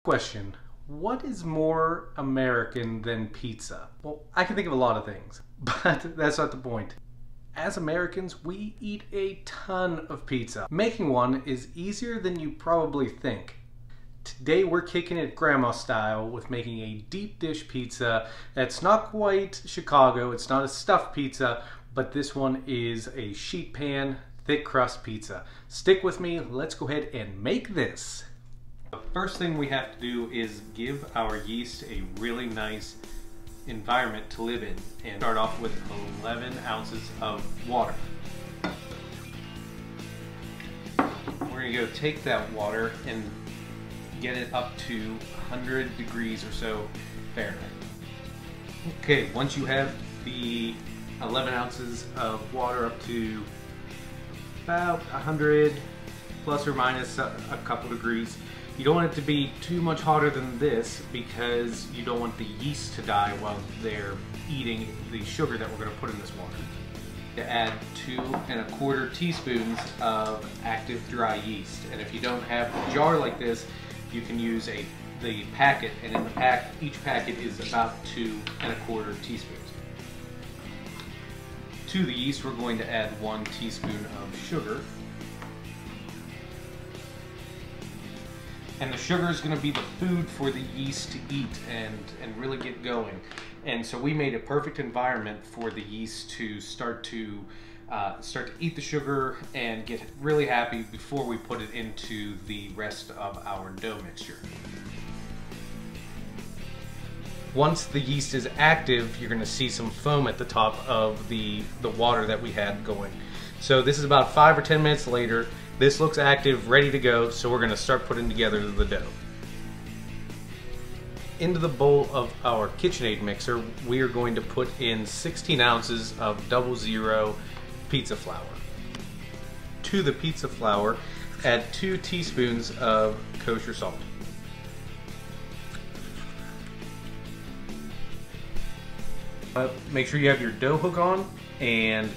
Question: what is more American than pizza? Well, I can think of a lot of things, but that's not the point. As Americans, we eat a ton of pizza. Making one is easier than you probably think. Today we're kicking it grandma style with making a deep dish pizza that's not quite Chicago, it's not a stuffed pizza, but this one is a sheet pan, thick crust pizza. Stick with me, let's go ahead and make this. The first thing we have to do is give our yeast a really nice environment to live in, and start off with 11 ounces of water. We're going to go take that water and get it up to 100 degrees or so Fahrenheit. Okay, once you have the 11 ounces of water up to about 100 plus or minus a couple degrees, you don't want it to be too much hotter than this because you don't want the yeast to die while they're eating the sugar that we're going to put in this water. To add 2 1/4 teaspoons of active dry yeast, and if you don't have a jar like this, you can use the packet, and in the each packet is about 2 1/4 teaspoons. To the yeast, we're going to add 1 teaspoon of sugar. And the sugar is going to be the food for the yeast to eat and really get going. And so we made a perfect environment for the yeast to start to eat the sugar and get really happy before we put it into the rest of our dough mixture. Once the yeast is active, you're going to see some foam at the top of the water that we had going. So this is about 5 or 10 minutes later. This looks active, ready to go, so we're going to start putting together the dough. Into the bowl of our KitchenAid mixer, we are going to put in 16 ounces of 00 pizza flour. To the pizza flour, add 2 teaspoons of kosher salt. Make sure you have your dough hook on, and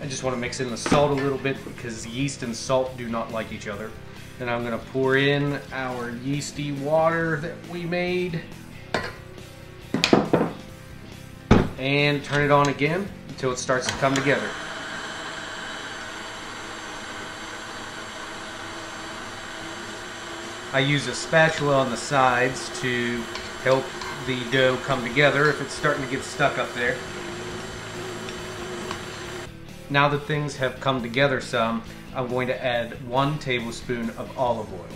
I just want to mix in the salt a little bit because yeast and salt do not like each other. Then I'm going to pour in our yeasty water that we made and turn it on again until it starts to come together. I use a spatula on the sides to help the dough come together if it's starting to get stuck up there. Now that things have come together some, I'm going to add 1 tablespoon of olive oil.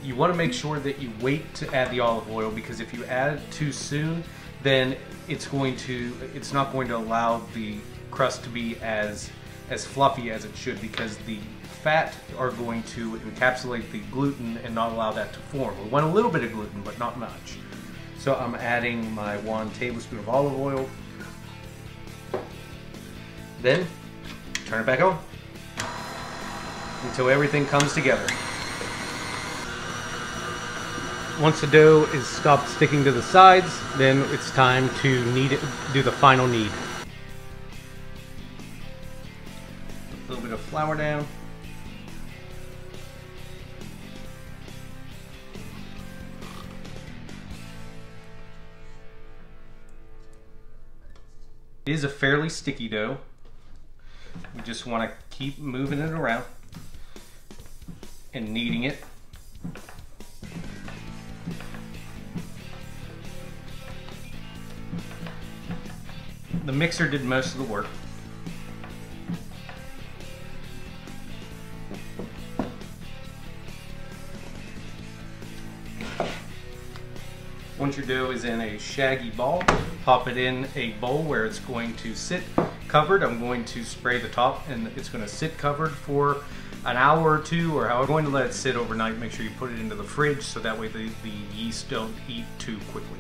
You want to make sure that you wait to add the olive oil, because if you add it too soon, then it's not going to allow the crust to be as fluffy as it should, because the fat are going to encapsulate the gluten and not allow that to form. We want a little bit of gluten, but not much. So I'm adding my 1 tablespoon of olive oil. Then turn it back on until everything comes together. Once the dough is stopped sticking to the sides, then it's time to do the final knead. A little bit of flour down. It is a fairly sticky dough. We just want to keep moving it around and kneading it. The mixer did most of the work. Once your dough is in a shaggy ball, pop it in a bowl where it's going to sit covered. I'm going to spray the top, and it's going to sit covered for an hour or 2, or however. I'm going to let it sit overnight. Make sure you put it into the fridge so that way the yeast don't eat too quickly.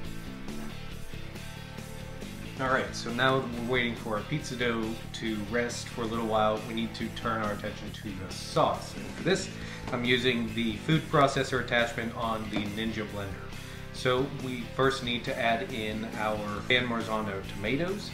Alright, so now that we're waiting for our pizza dough to rest for a little while, we need to turn our attention to the sauce. And for this, I'm using the food processor attachment on the Ninja blender. So we first need to add in our San Marzano tomatoes.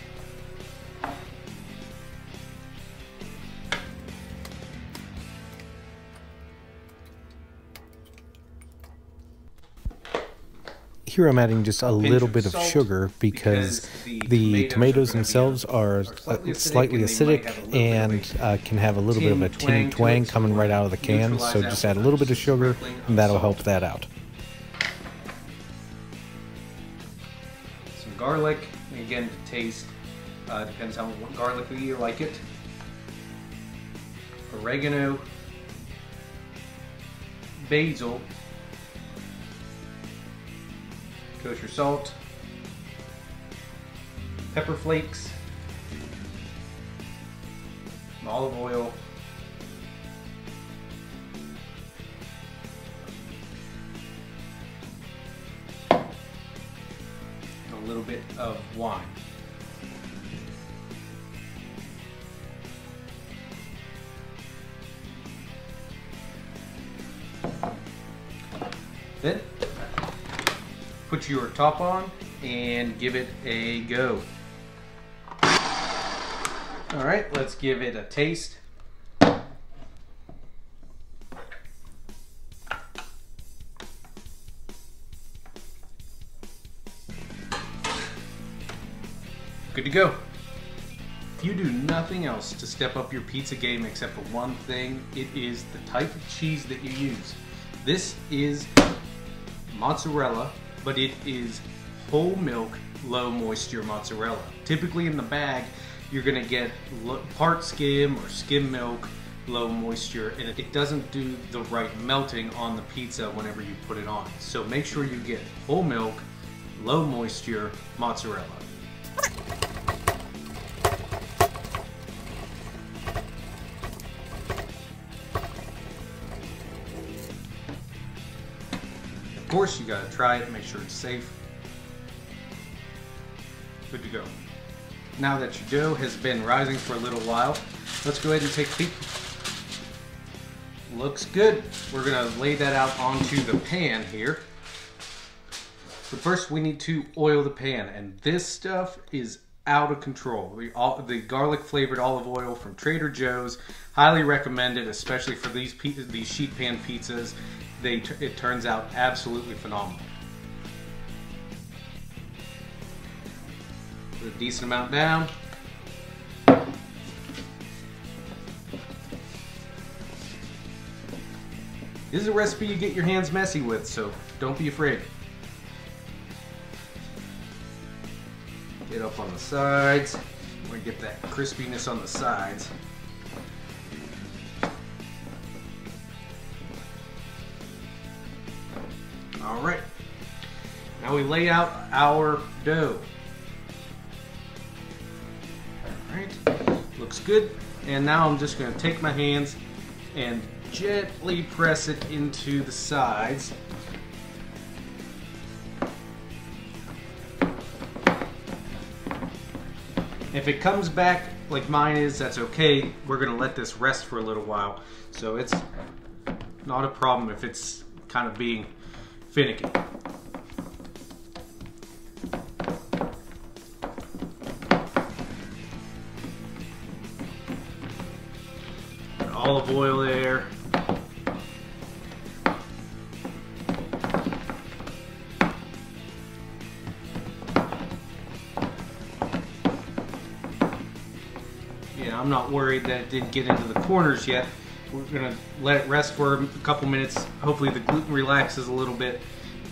here I'm adding just a little bit of sugar because the tomatoes themselves are slightly acidic and can have a little bit of a tinny twang coming right out of the can. So just add a little bit of sugar and that'll help that out. Some garlic, again to taste, depends on what garlic you like it. Oregano, basil, kosher salt, pepper flakes, olive oil, a little bit of wine. Then put your top on and give it a go. All right, let's give it a taste. Good to go. If you do nothing else to step up your pizza game except for one thing, it is the type of cheese that you use. This is mozzarella, but it is whole milk, low moisture mozzarella. Typically in the bag, you're gonna get part skim or skim milk, low moisture, and it doesn't do the right melting on the pizza whenever you put it on. So make sure you get whole milk, low moisture mozzarella. Of course, you gotta try it, make sure it's safe. Good to go. Now that your dough has been rising for a little while, let's go ahead and take a peek. Looks good. We're gonna lay that out onto the pan here. But first we need to oil the pan, and this stuff is out of control. The garlic flavored olive oil from Trader Joe's, highly recommended, especially for these sheet pan pizzas. It turns out absolutely phenomenal. Put a decent amount down. This is a recipe you get your hands messy with, so don't be afraid. Get up on the sides. We're gonna get that crispiness on the sides. All right, now we lay out our dough. All right, looks good. And now I'm just gonna take my hands and gently press it into the sides. If it comes back like mine is, that's okay. We're gonna let this rest for a little while. So it's not a problem if it's kind of being finicky. Olive oil there. Yeah, I'm not worried that it didn't get into the corners yet. We're gonna let it rest for a couple minutes. Hopefully the gluten relaxes a little bit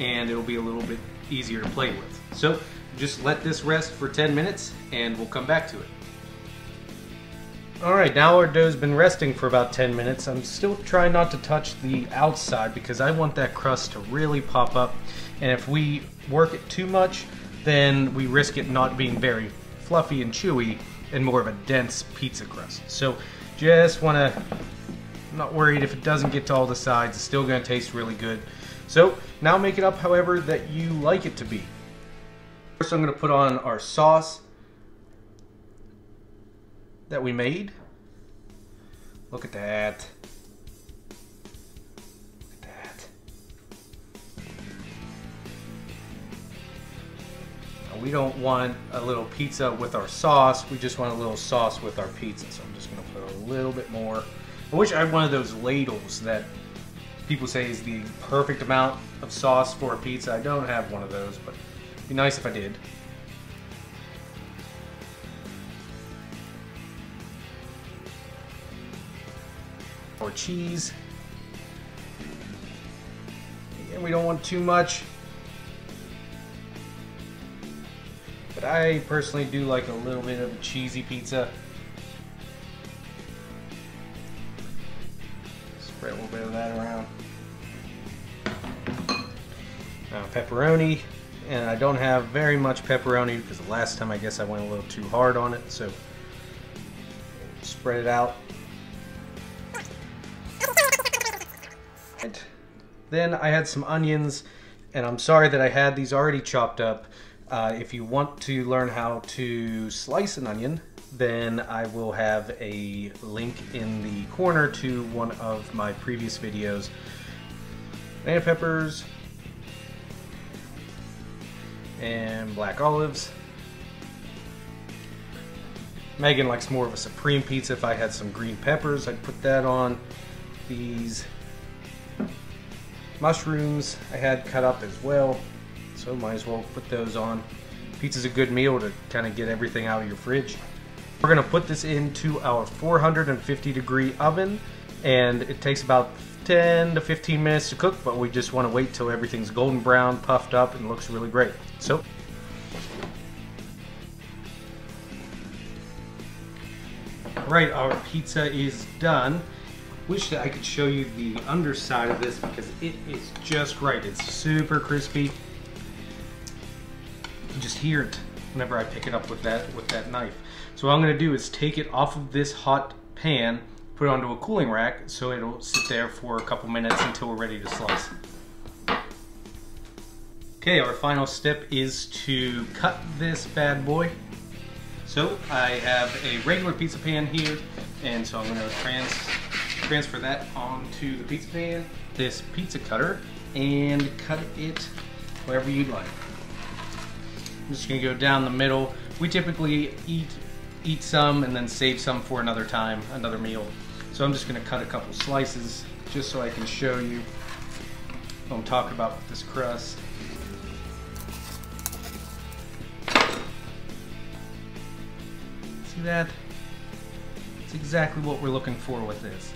and it'll be a little bit easier to play with. So just let this rest for 10 minutes and we'll come back to it. All right, now our dough's been resting for about 10 minutes. I'm still trying not to touch the outside because I want that crust to really pop up. And if we work it too much, then we risk it not being very fluffy and chewy and more of a dense pizza crust. So just wanna, I'm not worried if it doesn't get to all the sides, it's still gonna taste really good. So now make it up however that you like it to be. First I'm gonna put on our sauce that we made. Look at that. Look at that. Now we don't want a little pizza with our sauce, we just want a little sauce with our pizza. So I'm just gonna put a little bit more. I wish I had one of those ladles that people say is the perfect amount of sauce for a pizza. I don't have one of those, but it'd be nice if I did. Or cheese. And we don't want too much. But I personally do like a little bit of a cheesy pizza. Spread a little bit of that around. Now pepperoni, and I don't have very much pepperoni because the last time I guess I went a little too hard on it, so spread it out. And then I had some onions, and I'm sorry that I had these already chopped up. If you want to learn how to slice an onion, then I will have a link in the corner to one of my previous videos. Banana peppers and black olives. Megan likes more of a supreme pizza. If I had some green peppers, I'd put that on. These mushrooms I had cut up as well, so might as well put those on. Pizza's a good meal to kind of get everything out of your fridge. We're gonna put this into our 450 degree oven, and it takes about 10 to 15 minutes to cook, but we just want to wait till everything's golden brown, puffed up, and looks really great. So, alright, our pizza is done. Wish that I could show you the underside of this because it is just right. It's super crispy. You can just hear it whenever I pick it up with that knife. So what I'm going to do is take it off of this hot pan, put it onto a cooling rack so it'll sit there for a couple minutes until we're ready to slice. Okay, our final step is to cut this bad boy. So I have a regular pizza pan here, and so I'm going to transfer that onto the pizza pan, this pizza cutter, and cut it wherever you'd like. I'm just going to go down the middle. We typically eat some and then save some for another time, another meal. So I'm just going to cut a couple slices just so I can show you what I'm talking about with this crust. See that? It's exactly what we're looking for with this.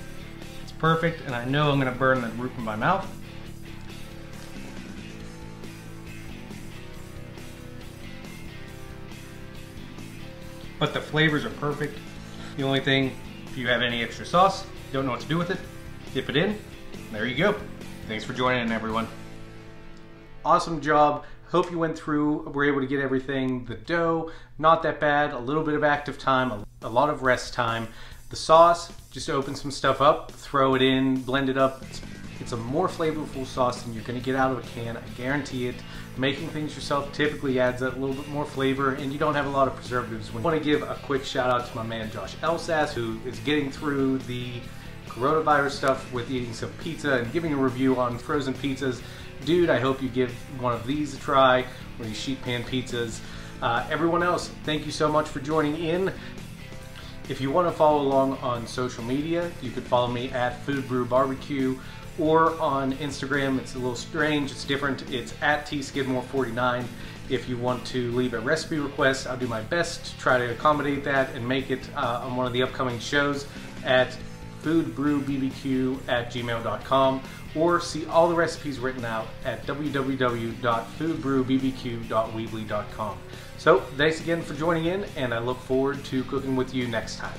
It's perfect, and I know I'm going to burn the roof of my mouth. But the flavors are perfect. The only thing, if you have any extra sauce, don't know what to do with it, dip it in. There you go. Thanks for joining in, everyone. Awesome job. Hope you went through, were able to get everything. The dough, not that bad. A little bit of active time, a lot of rest time. The sauce, just open some stuff up, throw it in, blend it up. It's a more flavorful sauce than you're gonna get out of a can, I guarantee it. Making things yourself typically adds a little bit more flavor, and you don't have a lot of preservatives. I want to give a quick shout out to my man Josh Elsass, who is getting through the coronavirus stuff with eating some pizza and giving a review on frozen pizzas. Dude, I hope you give one of these a try, or these sheet pan pizzas. Everyone else, thank you so much for joining in. If you want to follow along on social media, you could follow me at Food Brew Barbecue, or on Instagram. It's a little strange, it's different. It's at tskidmore49. If you want to leave a recipe request, I'll do my best to try to accommodate that and make it on one of the upcoming shows at foodbrewbbq@gmail.com, or see all the recipes written out at www.foodbrewbbq.weebly.com. So thanks again for joining in, and I look forward to cooking with you next time.